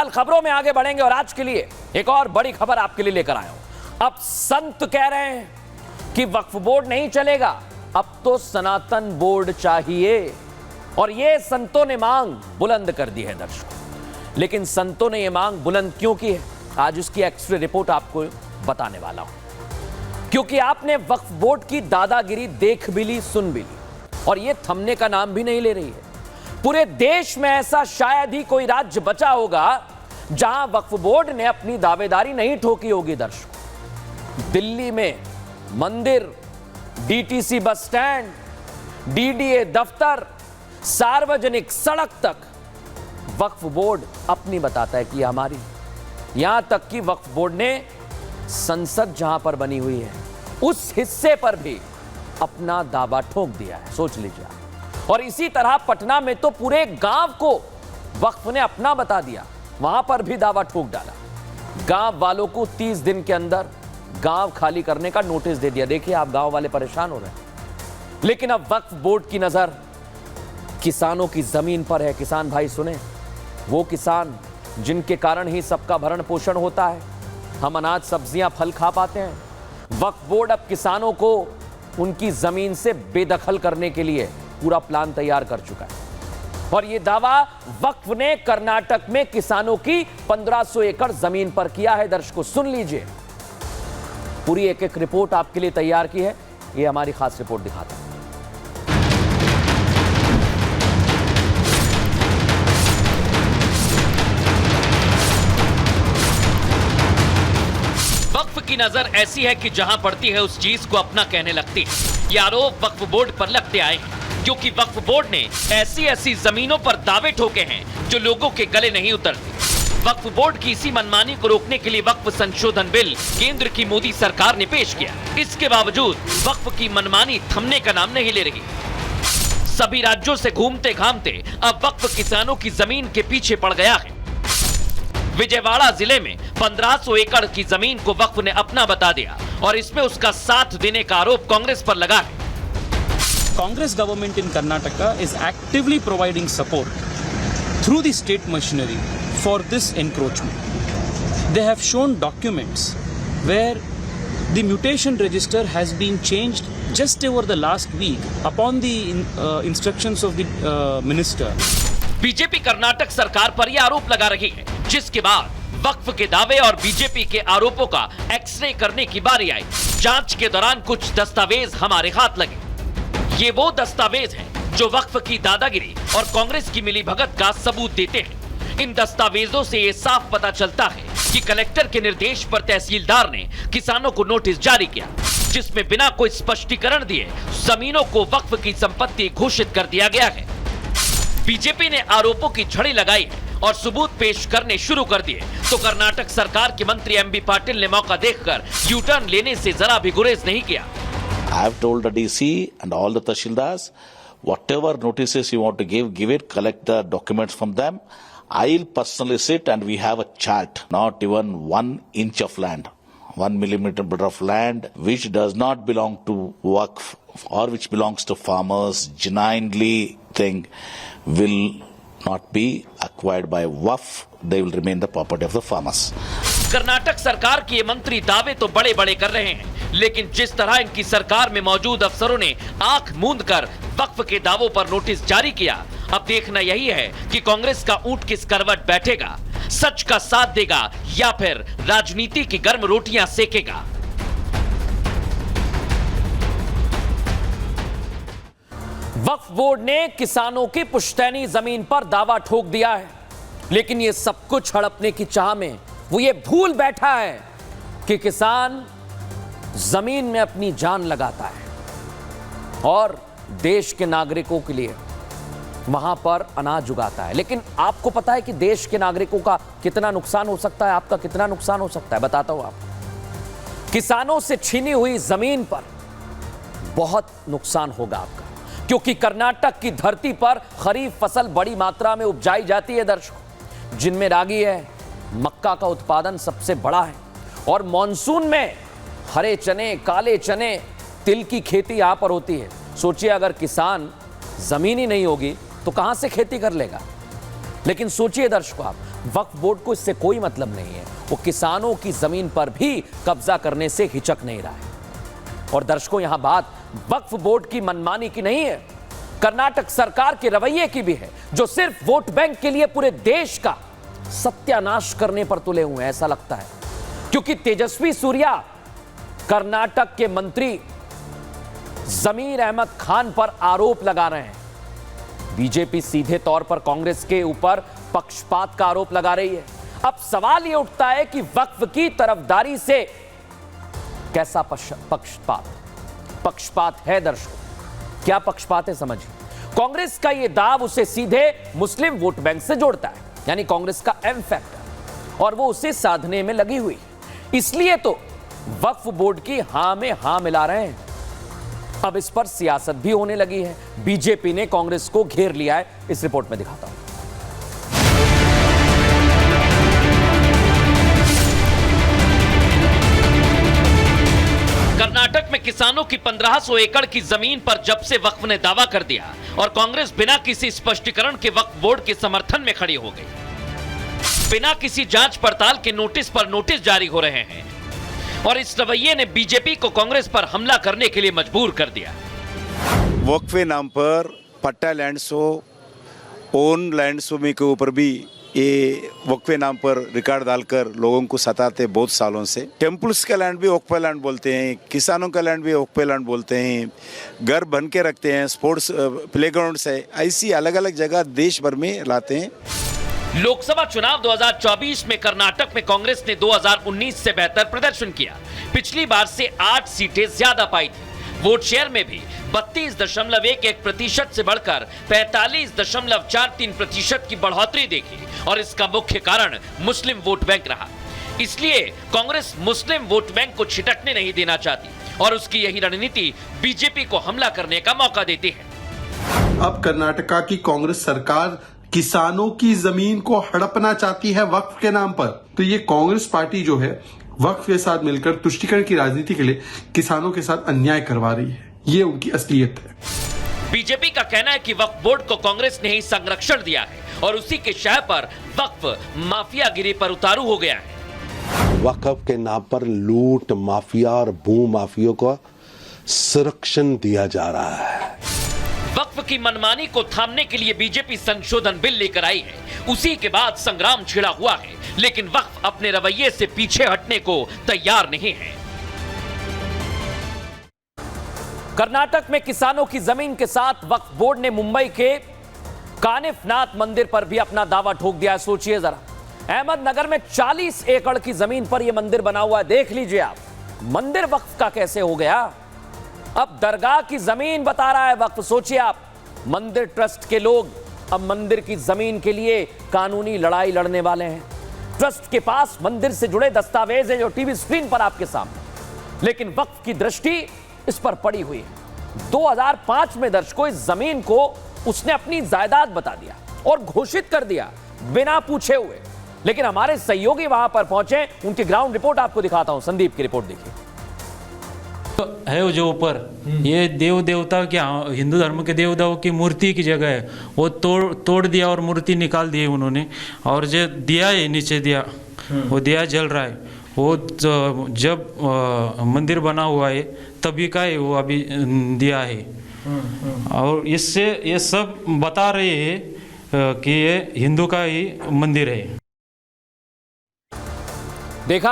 फिलहाल खबरों में आगे बढ़ेंगे और आज के लिए एक और बड़ी खबर आपके लिए लेकर आया हूं। अब संत कह रहे हैं कि वक्फ बोर्ड नहीं चलेगा, अब तो सनातन बोर्ड चाहिए और ये संतों ने मांग बुलंद कर दी है दर्शकों। लेकिन संतों ने ये मांग बुलंद क्यों की है, आज उसकी एक्सरे रिपोर्ट आपको बताने वाला हूं। क्योंकि आपने वक्फ बोर्ड की दादागिरी देख भी ली, सुन भी ली और ये थमने का नाम भी नहीं ले रही है। पूरे देश में ऐसा शायद ही कोई राज्य बचा होगा जहां वक्फ बोर्ड ने अपनी दावेदारी नहीं ठोकी होगी दर्शकों। दिल्ली में मंदिर, डीटीसी बस स्टैंड, डीडीए दफ्तर, सार्वजनिक सड़क तक वक्फ बोर्ड अपनी बताता है कि हमारी। यहां तक कि वक्फ बोर्ड ने संसद जहां पर बनी हुई है उस हिस्से पर भी अपना दावा ठोक दिया है, सोच लीजिए। और इसी तरह पटना में तो पूरे गांव को वक्फ ने अपना बता दिया, वहां पर भी दावा ठोक डाला। गांव वालों को 30 दिन के अंदर गांव खाली करने का नोटिस दे दिया। देखिए आप गांव वाले परेशान हो रहे हैं। लेकिन अब वक्फ बोर्ड की नजर किसानों की जमीन पर है। किसान भाई सुने, वो किसान जिनके कारण ही सबका भरण पोषण होता है, हम अनाज सब्जियां फल खा पाते हैं। वक्फ बोर्ड अब किसानों को उनकी जमीन से बेदखल करने के लिए पूरा प्लान तैयार कर चुका है। और यह दावा वक्फ ने कर्नाटक में किसानों की 1500 एकड़ जमीन पर किया है। दर्शकों सुन लीजिए, पूरी एक एक रिपोर्ट आपके लिए तैयार की है। यह हमारी खास रिपोर्ट दिखाता है। वक्फ की नजर ऐसी है कि जहां पड़ती है उस चीज को अपना कहने लगती है। ये आरोप वक्फ बोर्ड पर लगते आए हैं क्योंकि वक्फ बोर्ड ने ऐसी जमीनों पर दावे ठोके हैं जो लोगों के गले नहीं उतरते। वक्फ बोर्ड की इसी मनमानी को रोकने के लिए वक्फ संशोधन बिल केंद्र की मोदी सरकार ने पेश किया। इसके बावजूद वक्फ की मनमानी थमने का नाम नहीं ले रही। सभी राज्यों से घूमते घामते अब वक्फ किसानों की जमीन के पीछे पड़ गया है। विजयवाड़ा जिले में 1500 एकड़ की जमीन को वक्फ ने अपना बता दिया और इसमें उसका साथ देने का आरोप कांग्रेस पर लगा है। Congress government in Karnataka is actively providing support through the state machinery for this encroachment. They have shown documents where the mutation register has been changed just over the last week upon the instructions of the minister. BJP Karnataka सरकार पर यह आरोप लगा रही है, जिसके बाद वक्फ के दावे और बीजेपी के आरोपों का एक्सरे करने की बारी आई। जांच के दौरान कुछ दस्तावेज हमारे हाथ लगे। ये वो दस्तावेज हैं जो वक्फ की दादागिरी और कांग्रेस की मिलीभगत का सबूत देते हैं। इन दस्तावेजों से ये साफ पता चलता है कि कलेक्टर के निर्देश पर तहसीलदार ने किसानों को नोटिस जारी किया, जिसमें बिना कोई स्पष्टीकरण दिए जमीनों को वक्फ की संपत्ति घोषित कर दिया गया है। बीजेपी ने आरोपों की झड़ी लगाई और सबूत पेश करने शुरू कर दिए तो कर्नाटक सरकार के मंत्री एमबी पाटिल ने मौका देखकर यू टर्न लेने से जरा भी गुरेज नहीं किया। I have told the DC and all the Tahsildars, whatever notices you want to give it, collect the documents from them. I'll personally sit and we have a chart, not even 1 inch of land, 1 millimeter of land, which does not belong to Waqf or which belongs to farmers, genuinely thing will not be acquired by Waqf. They will remain the property of the farmers. Karnataka सरकार के मंत्री दावे तो बड़े बड़े कर रहे हैं, लेकिन जिस तरह इनकी सरकार में मौजूद अफसरों ने आंख मूंद कर वक्फ के दावों पर नोटिस जारी किया, अब देखना यही है कि कांग्रेस का ऊंट किस करवट बैठेगा, सच का साथ देगा या फिर राजनीति की गर्म रोटियां सेकेगा। वक्फ बोर्ड ने किसानों की पुश्तैनी जमीन पर दावा ठोक दिया है, लेकिन यह सब कुछ हड़पने की चाह में वो ये भूल बैठा है कि किसान जमीन में अपनी जान लगाता है और देश के नागरिकों के लिए वहां पर अनाज उगाता है। लेकिन आपको पता है कि देश के नागरिकों का कितना नुकसान हो सकता है, आपका कितना नुकसान हो सकता है, बताता हूं आपको। किसानों से छीनी हुई जमीन पर बहुत नुकसान होगा आपका, क्योंकि कर्नाटक की धरती पर खरीफ फसल बड़ी मात्रा में उपजाई जाती है दर्शकों, जिनमें रागी है, मक्का का उत्पादन सबसे बड़ा है और मॉनसून में हरे चने, काले चने, तिल की खेती यहां पर होती है। सोचिए अगर किसान जमीन ही नहीं होगी तो कहां से खेती कर लेगा। लेकिन सोचिए दर्शकों, आप वक्फ बोर्ड को इससे कोई मतलब नहीं है। वो किसानों की जमीन पर भी कब्जा करने से हिचक नहीं रहा है। और दर्शकों, यहां बात वक्फ बोर्ड की मनमानी की नहीं है, कर्नाटक सरकार के रवैये की भी है, जो सिर्फ वोट बैंक के लिए पूरे देश का सत्यानाश करने पर तुले हुए हैं, ऐसा लगता है। क्योंकि तेजस्वी सूर्या कर्नाटक के मंत्री जमीर अहमद खान पर आरोप लगा रहे हैं। बीजेपी सीधे तौर पर कांग्रेस के ऊपर पक्षपात का आरोप लगा रही है। अब सवाल यह उठता है कि वक्फ की तरफदारी से कैसा पक्षपात है दर्शकों? क्या पक्षपात है समझिए। कांग्रेस का यह दाव उसे सीधे मुस्लिम वोट बैंक से जोड़ता है, यानी कांग्रेस का एम फैक्टर, और वो उसे साधने में लगी हुई है। इसलिए तो वक्फ बोर्ड की हां में हां मिला रहे हैं। अब इस पर सियासत भी होने लगी है। बीजेपी ने कांग्रेस को घेर लिया है। इस रिपोर्ट में दिखाता हूं। कर्नाटक में किसानों की 1500 एकड़ की जमीन पर जब से वक्फ ने दावा कर दिया और कांग्रेस बिना किसी स्पष्टीकरण के वक्फ बोर्ड के समर्थन में खड़ी हो गई। बिना किसी जांच पड़ताल के नोटिस पर नोटिस जारी हो रहे हैं और इस रवैये ने बीजेपी को कांग्रेस पर हमला करने के लिए मजबूर कर दिया। वक्फ के नाम पर पट्टा लैंड्स हो, ओन लैंड्स हो में के ऊपर भी ये वक्फ के नाम पर रिकॉर्ड डालकर लोगों को सताते बहुत सालों से। टेम्पल्स का लैंड भी वक्फ लैंड बोलते हैं, किसानों का लैंड भी वक्फ लैंड बोलते हैं, घर बन के रखते हैं, स्पोर्ट्स प्लेग्राउंड्स है, ऐसी अलग अलग जगह देश भर में लाते हैं। लोकसभा चुनाव 2024 में कर्नाटक में कांग्रेस ने 2019 से बेहतर प्रदर्शन किया। पिछली बार से 8 सीटें ज्यादा पाई थी। वोट शेयर में भी 32.11% से बढ़कर 45.43% की बढ़ोतरी देखी और इसका मुख्य कारण मुस्लिम वोट बैंक रहा। इसलिए कांग्रेस मुस्लिम वोट बैंक को छिटकने नहीं देना चाहती और उसकी यही रणनीति बीजेपी को हमला करने का मौका देती है। अब कर्नाटका की कांग्रेस सरकार किसानों की जमीन को हड़पना चाहती है वक्फ के नाम पर। तो ये कांग्रेस पार्टी जो है वक्फ के साथ मिलकर तुष्टीकरण की राजनीति के लिए किसानों के साथ अन्याय करवा रही है। ये उनकी असलियत है। बीजेपी का कहना है कि वक्फ बोर्ड को कांग्रेस ने ही संरक्षण दिया है और उसी के शह पर वक्फ माफियागिरी पर उतारू हो गया है। वक्फ के नाम पर लूट माफिया और भू माफियों को संरक्षण दिया जा रहा है। वक्फ की मनमानी को थामने के लिए बीजेपी संशोधन बिल लेकर आई है। उसी के बाद संग्राम छिड़ा हुआ है, लेकिन वक्फ अपने रवैये से पीछे हटने को तैयार नहीं है। कर्नाटक में किसानों की जमीन के साथ वक्फ बोर्ड ने मुंबई के कानिफनाथ मंदिर पर भी अपना दावा ठोक दिया है। सोचिए जरा, अहमदनगर में 40 एकड़ की जमीन पर यह मंदिर बना हुआ है। देख लीजिए आप, मंदिर वक्फ का कैसे हो गया। अब दरगाह की जमीन बता रहा है वक्फ। सोचिए आप, मंदिर ट्रस्ट के लोग अब मंदिर की जमीन के लिए कानूनी लड़ाई लड़ने वाले हैं। ट्रस्ट के पास मंदिर से जुड़े दस्तावेज हैं जो टीवी स्क्रीन पर आपके सामने, लेकिन वक्फ की दृष्टि इस पर पड़ी हुई है। 2005 में दर्शकों इस जमीन को उसने अपनी जायदाद बता दिया और घोषित कर दिया बिना पूछे हुए। लेकिन हमारे सहयोगी वहां पर पहुंचे, उनकी ग्राउंड रिपोर्ट आपको दिखाता हूं। संदीप की रिपोर्ट देखिए। है वो जो ऊपर ये देव देवता क्या हिंदू धर्म के देवताओं की मूर्ति की जगह है, वो तोड़ दिया और मूर्ति निकाल दी उन्होंने। और जो दिया है नीचे दिया, वो दिया जल रहा है। वो जब मंदिर बना हुआ है तभी का है वो अभी दिया है। और इससे ये सब बता रहे हैं कि ये हिंदू का ही मंदिर है। देखा